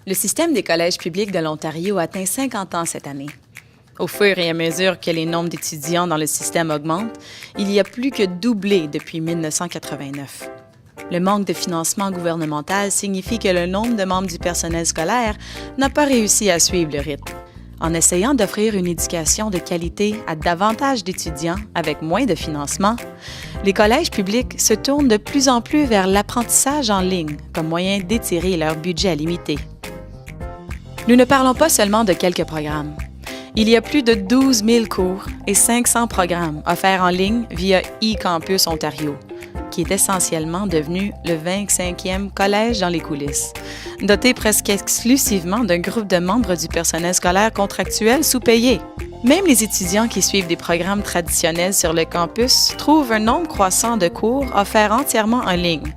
Le système des collèges publics de l'Ontario atteint 50 ans cette année. Au fur et à mesure que les nombres d'étudiants dans le système augmentent, il y a plus que doublé depuis 1989. Le manque de financement gouvernemental signifie que le nombre de membres du personnel scolaire n'a pas réussi à suivre le rythme. En essayant d'offrir une éducation de qualité à davantage d'étudiants avec moins de financement, les collèges publics se tournent de plus en plus vers l'apprentissage en ligne comme moyen d'étirer leur budget limité. Nous ne parlons pas seulement de quelques programmes. Il y a plus de 12 000 cours et 500 programmes offerts en ligne via eCampus Ontario, qui est essentiellement devenu le 25e collège dans les coulisses, doté presque exclusivement d'un groupe de membres du personnel scolaire contractuel sous-payé. Même les étudiants qui suivent des programmes traditionnels sur le campus trouvent un nombre croissant de cours offerts entièrement en ligne,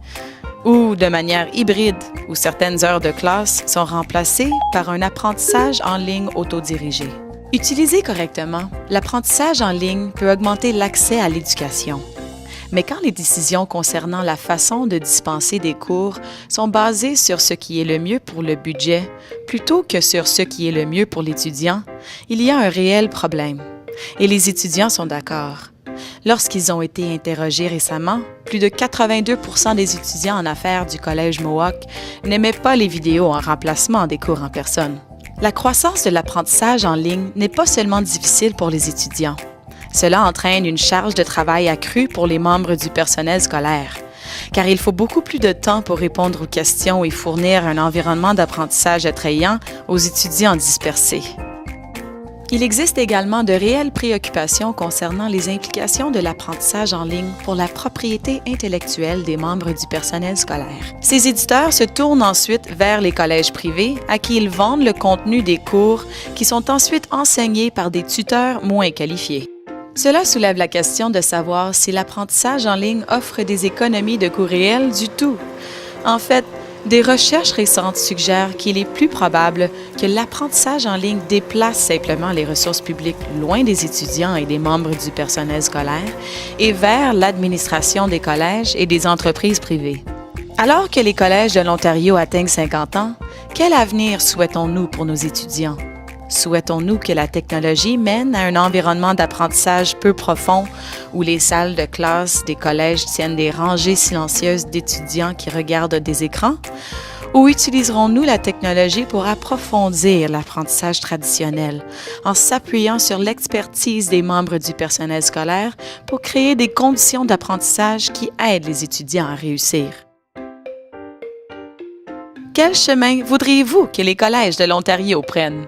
ou de manière hybride, où certaines heures de classe sont remplacées par un apprentissage en ligne autodirigé. Utilisé correctement, l'apprentissage en ligne peut augmenter l'accès à l'éducation. Mais quand les décisions concernant la façon de dispenser des cours sont basées sur ce qui est le mieux pour le budget, plutôt que sur ce qui est le mieux pour l'étudiant, il y a un réel problème. Et les étudiants sont d'accord. Lorsqu'ils ont été interrogés récemment, plus de 82 % des étudiants en affaires du Collège Mohawk n'aimaient pas les vidéos en remplacement des cours en personne. La croissance de l'apprentissage en ligne n'est pas seulement difficile pour les étudiants. Cela entraîne une charge de travail accrue pour les membres du personnel scolaire, car il faut beaucoup plus de temps pour répondre aux questions et fournir un environnement d'apprentissage attrayant aux étudiants dispersés. Il existe également de réelles préoccupations concernant les implications de l'apprentissage en ligne pour la propriété intellectuelle des membres du personnel scolaire. Ces éditeurs se tournent ensuite vers les collèges privés à qui ils vendent le contenu des cours qui sont ensuite enseignés par des tuteurs moins qualifiés. Cela soulève la question de savoir si l'apprentissage en ligne offre des économies de coûts réels du tout. En fait, des recherches récentes suggèrent qu'il est plus probable que l'apprentissage en ligne déplace simplement les ressources publiques loin des étudiants et des membres du personnel scolaire et vers l'administration des collèges et des entreprises privées. Alors que les collèges de l'Ontario atteignent 50 ans, quel avenir souhaitons-nous pour nos étudiants? Souhaitons-nous que la technologie mène à un environnement d'apprentissage peu profond où les salles de classe des collèges tiennent des rangées silencieuses d'étudiants qui regardent des écrans? Ou utiliserons-nous la technologie pour approfondir l'apprentissage traditionnel en s'appuyant sur l'expertise des membres du personnel scolaire pour créer des conditions d'apprentissage qui aident les étudiants à réussir? Quel chemin voudriez-vous que les collèges de l'Ontario prennent?